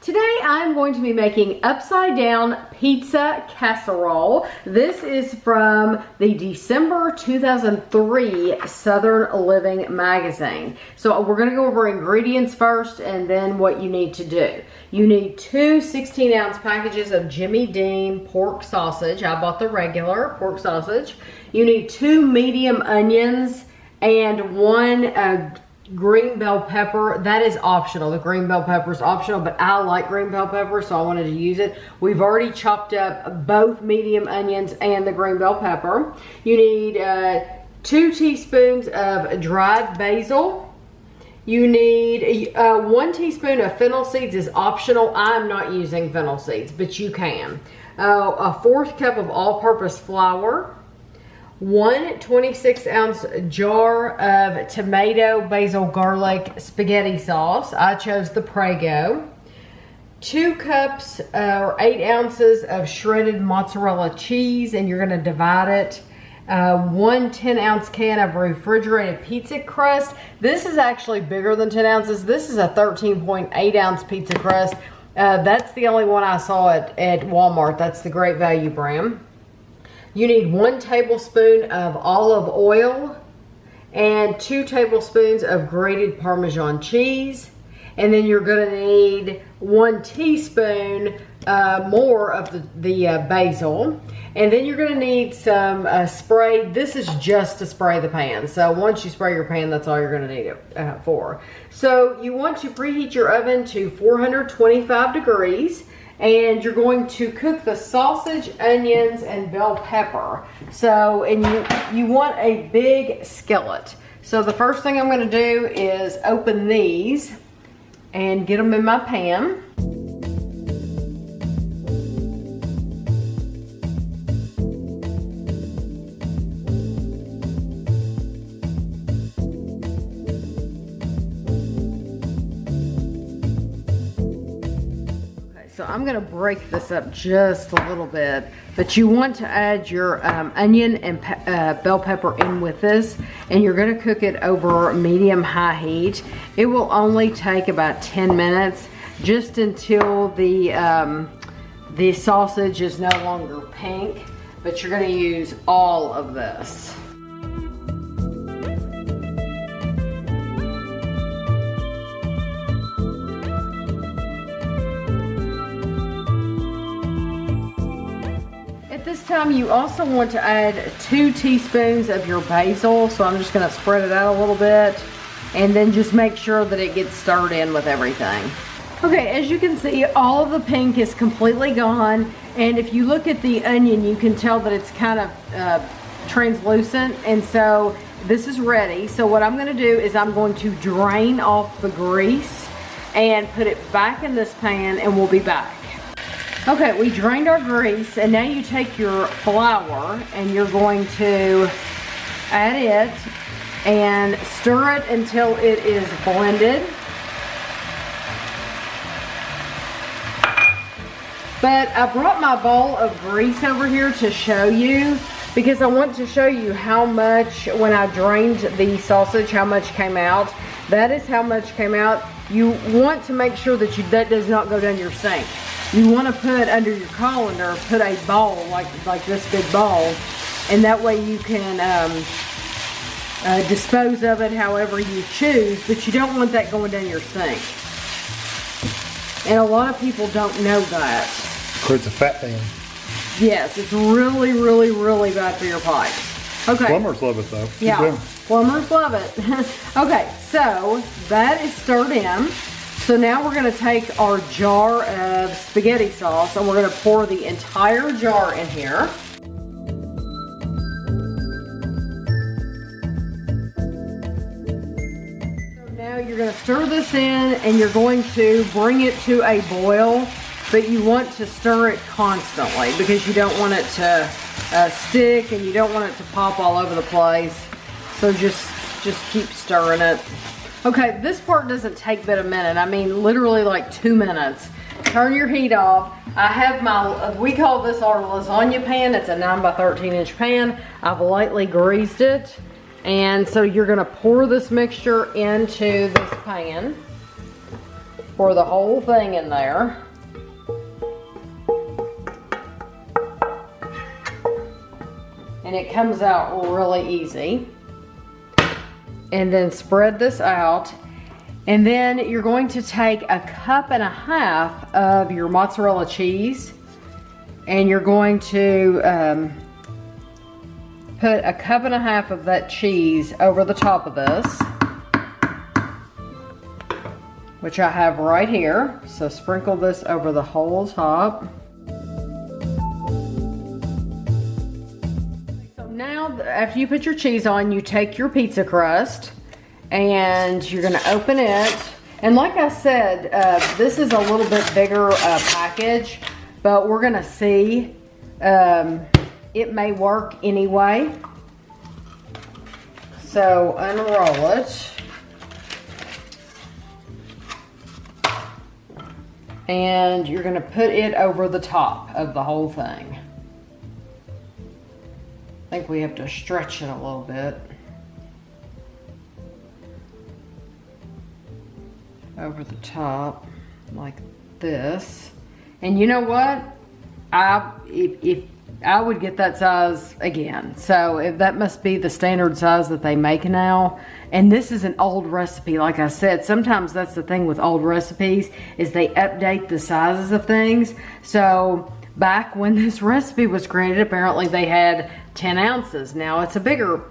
Today I'm going to be making Upside Down Pizza Casserole. This is from the December 2003 Southern Living magazine. So we're going to go over ingredients first and then what you need to do. You need two 16-ounce packages of Jimmy Dean pork sausage. I bought the regular pork sausage. You need two medium onions and one green bell pepper. That is optional. The green bell pepper is optional, but I like green bell pepper, so I wanted to use it. We've already chopped up both medium onions and the green bell pepper. You need 2 teaspoons of dried basil. You need 1 teaspoon of fennel seeds is optional. I'm not using fennel seeds, but you can. A 1/4 cup of all-purpose flour. 1 26-ounce jar of tomato, basil, garlic spaghetti sauce. I chose the Prego. 2 cups or 8 ounces of shredded mozzarella cheese, and you're going to divide it. 1 10-ounce can of refrigerated pizza crust. This is actually bigger than 10 ounces. This is a 13.8-ounce pizza crust. That's the only one I saw at Walmart. That's the Great Value brand. You need 1 tablespoon of olive oil and 2 tablespoons of grated Parmesan cheese. And then you're going to need 1 teaspoon more of the basil. And then you're going to need some spray. This is just to spray the pan. So once you spray your pan, that's all you're going to need it for. So you want to preheat your oven to 425 degrees. And you're going to cook the sausage, onions, and bell pepper. So, and you want a big skillet. So the first thing I'm going to do is open these and get them in my pan. So I'm going to break this up just a little bit, but you want to add your onion and bell pepper in with this, and you're going to cook it over medium-high heat. It will only take about 10 minutes, just until the sausage is no longer pink, but you're going to use all of this. This time you also want to add 2 teaspoons of your basil, so I'm just going to spread it out a little bit and then just make sure that it gets stirred in with everything. Okay, as you can see, all of the pink is completely gone, and if you look at the onion, you can tell that it's kind of translucent, and so this is ready. So what I'm going to do is I'm going to drain off the grease and put it back in this pan, and we'll be back. Okay, we drained our grease, and now you take your flour and you're going to add it and stir it until it is blended. But I brought my bowl of grease over here to show you, because I want to show you how much, when I drained the sausage, how much came out. That is how much came out. You want to make sure that that does not go down your sink. You want to put under your colander, put a bowl like this big bowl, and that way you can dispose of it however you choose, but you don't want that going down your sink. And a lot of people don't know that. Creates a fat pan. Yes, it's really, really, really bad for your pipes. Okay. Plumbers love it though. Yeah, plumbers love it. Okay, so that is stirred in. So now we're going to take our jar of spaghetti sauce and we're going to pour the entire jar in here. So now you're going to stir this in, and you're going to bring it to a boil, but you want to stir it constantly because you don't want it to stick, and you don't want it to pop all over the place. So just keep stirring it. Okay, this part doesn't take but a minute. I mean, literally like 2 minutes. Turn your heat off. I have my, we call this our lasagna pan. It's a 9 by 13 inch pan. I've lightly greased it. And so you're gonna pour this mixture into this pan pour the whole thing in there. And it comes out really easy. And then spread this out. And then you're going to take 1.5 cups of your mozzarella cheese, and you're going to put 1.5 cups of that cheese over the top of this, which I have right here. So sprinkle this over the whole top. So now, after you put your cheese on, you take your pizza crust and you're gonna open it. And like I said, this is a little bit bigger package, but we're gonna see. It may work anyway. So unroll it. And you're gonna put it over the top of the whole thing. I think we have to stretch it a little bit. Over the top, like this. And you know what? If I would get that size again. So if that must be the standard size that they make now. And this is an old recipe, like I said. Sometimes that's the thing with old recipes, is they update the sizes of things. So back when this recipe was created, apparently they had 10 ounces. Now it's a bigger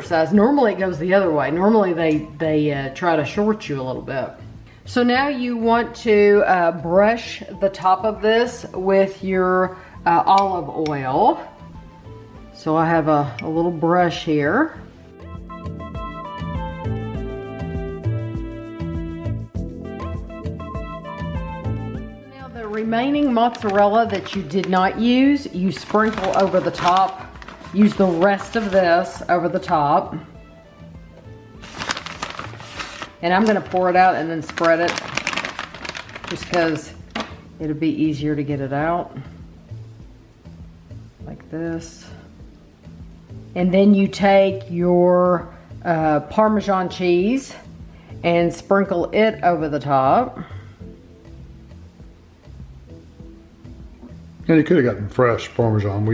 size. Normally it goes the other way. Normally they try to short you a little bit. So now you want to brush the top of this with your olive oil. So I have a little brush here. Now the remaining mozzarella that you did not use, you sprinkle over the top. Use the rest of this over the top. And I'm gonna pour it out and then spread it, just because it'll be easier to get it out. Like this. And then you take your Parmesan cheese and sprinkle it over the top. And you could have gotten fresh Parmesan.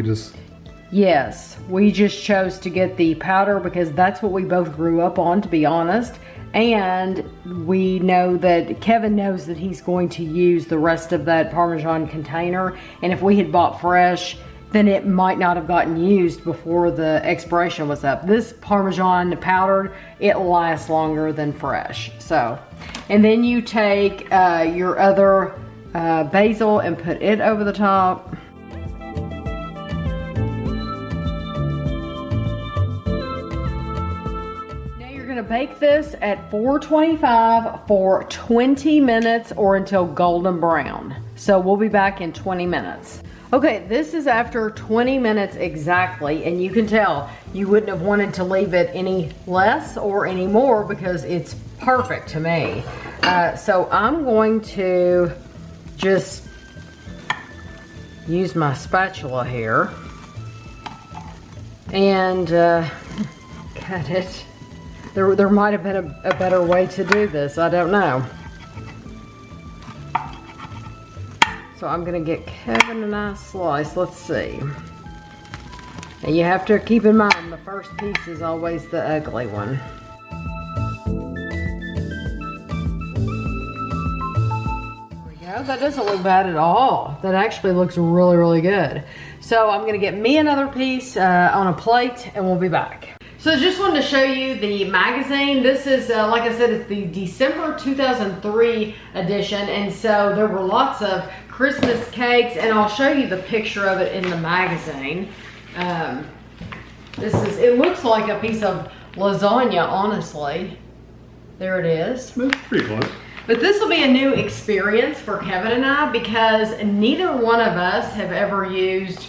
Yes, we just chose to get the powder because that's what we both grew up on, to be honest. And we know that Kevin knows that he's going to use the rest of that Parmesan container. And if we had bought fresh, then it might not have gotten used before the expiration was up. This Parmesan powdered, it lasts longer than fresh. So, and then you take your other basil and put it over the top. You're gonna bake this at 425 for 20 minutes or until golden brown. So we'll be back in 20 minutes. Okay, this is after 20 minutes exactly, and you can tell you wouldn't have wanted to leave it any less or any more because it's perfect to me. So I'm going to just use my spatula here and cut it. There might have been a better way to do this. I don't know. So I'm gonna get Kevin a nice slice. Let's see. And you have to keep in mind the first piece is always the ugly one. There we go. That doesn't look bad at all. That actually looks really, really good. So I'm gonna get me another piece on a plate and we'll be back. So I just wanted to show you the magazine. This is, like I said, it's the December 2003 edition. And so there were lots of Christmas cakes, and I'll show you the picture of it in the magazine. It looks like a piece of lasagna, honestly. There it is. That's pretty close. But this will be a new experience for Kevin and I because neither one of us have ever used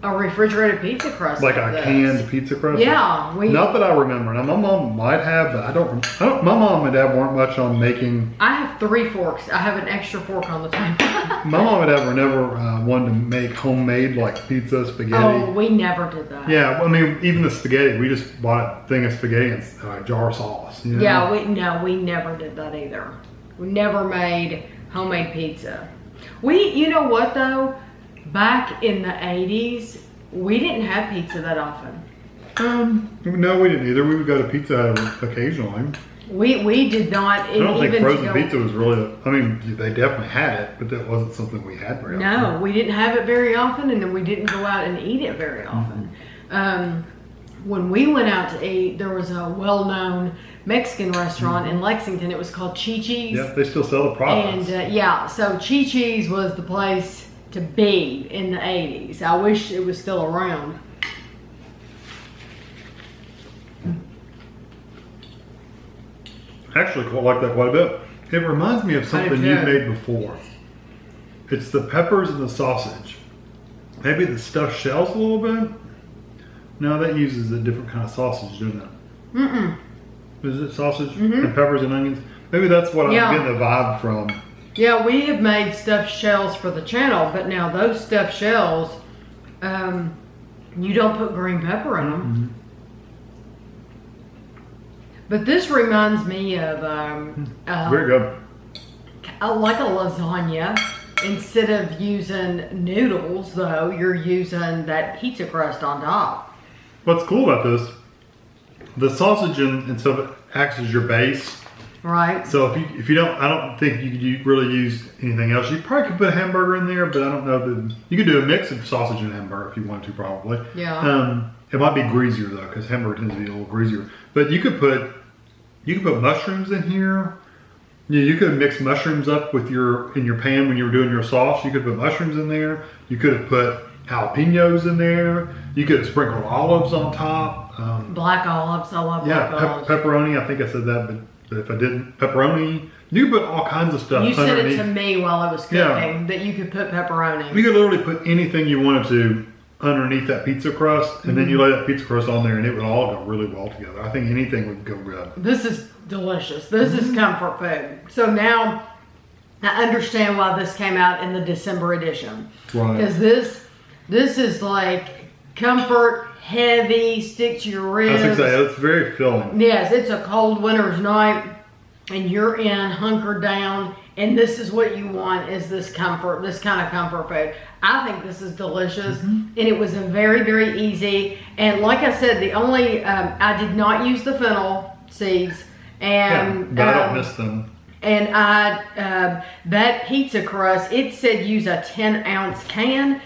a refrigerated pizza crust. Like a canned pizza crust? Yeah. Not that I remember. Now, my mom might have, but I don't. My mom and dad weren't much on making. I have 3 forks. I have an extra fork on the table. My mom and dad were never one to make homemade like pizza, spaghetti. Oh, we never did that. Yeah, I mean, even the spaghetti, we just bought a thing of spaghetti and a jar of sauce. You know? Yeah, we never did that either. We never made homemade pizza. You know what though? Back in the 80s, we didn't have pizza that often. No, we didn't either. We would go to Pizza Hut occasionally. We did not. I don't think frozen pizza was really, I mean, they definitely had it, but that wasn't something we had very often. No, we didn't have it very often, and then we didn't go out and eat it very often. When we went out to eat, there was a well-known Mexican restaurant in Lexington. It was called Chi-Chi's. Yeah, they still sell the products. And yeah, so Chi-Chi's was the place to be in the 80s. I wish it was still around. Actually, I like that quite a bit. It reminds me of something you made before. It's the peppers and the sausage. Maybe the stuffed shells a little bit. No, that uses a different kind of sausage, doesn't it? Mm-mm. Is it sausage and peppers and onions? Maybe that's what I'm getting the vibe from. Yeah, we have made stuffed shells for the channel, but now those stuffed shells, you don't put green pepper in them. But this reminds me of very good. Like a lasagna. Instead of using noodles, though, you're using that pizza crust on top. What's cool about this, the sausage and stuff acts as your base. Right. So if you don't, I don't think you could really use anything else. You probably could put a hamburger in there, but I don't know that you could do a mix of sausage and hamburger if you want to, probably. Yeah. It might be greasier though, because hamburger tends to be a little greasier. But you could put mushrooms in here. You could mix mushrooms up with in your pan when you were doing your sauce. You could put mushrooms in there. You could have put jalapenos in there. You could have sprinkled olives on top. Black olives. I love black olives. Pepperoni. I think I said that, but if I didn't, pepperoni. You could put all kinds of stuff. You said it to me while I was cooking that you could put pepperoni. You could literally put anything you wanted to underneath that pizza crust, and then you lay that pizza crust on there, and it would all go really well together. I think anything would go good. This is delicious. This is comfort food. So now I understand why this came out in the December edition. Right. Because this is like comfort, heavy, stick to your ribs. I was gonna say, it's very filling. Yes, it's a cold winter's night, and you're in, hunkered down, and this is what you want, is this comfort, this kind of comfort food. I think this is delicious, and it was a very, very easy. And like I said, the only, I did not use the fennel seeds. And but I don't miss them. And that pizza crust, it said use a 10-ounce can.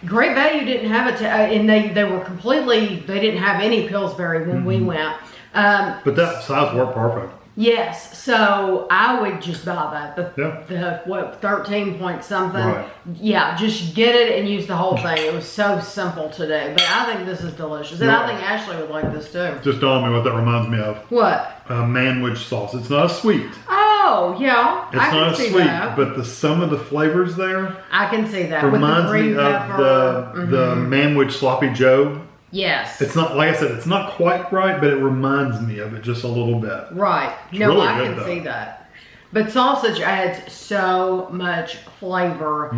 Great Value didn't have it, and they were completely, they didn't have any Pillsbury when we went. But that size worked perfect. Yes, so I would just buy that. The 13 point something. Right. Yeah, just get it and use the whole thing. It was so simple to do. But I think this is delicious. And I think Ashley would like this too. Just dawned me what that reminds me of. What? Manwich sauce. It's not a sweet. Oh, yeah. It's not a sweet, but some of the flavors there. I can see that. Reminds me of the Manwich Sloppy Joe. Yes. It's not, like I said, it's not quite right, but it reminds me of it just a little bit. Right. It's really I good, can see that. But sausage adds so much flavor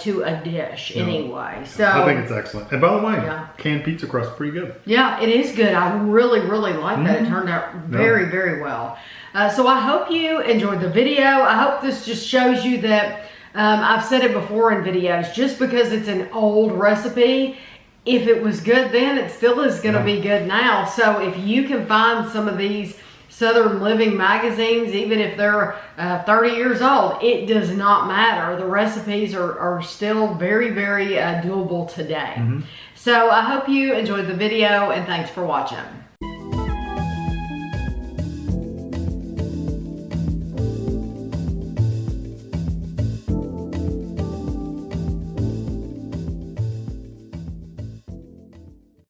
to a dish anyway. So I think it's excellent. And by the way, canned pizza crust, pretty good. Yeah, it is good. I really, really like that. It turned out very, very well. So I hope you enjoyed the video. I hope this just shows you that, I've said it before in videos, just because it's an old recipe, if it was good then, it still is going to be good now. So if you can find some of these Southern Living magazines, even if they're 30 years old, it does not matter. The recipes are still very, very doable today. So I hope you enjoyed the video, and thanks for watching.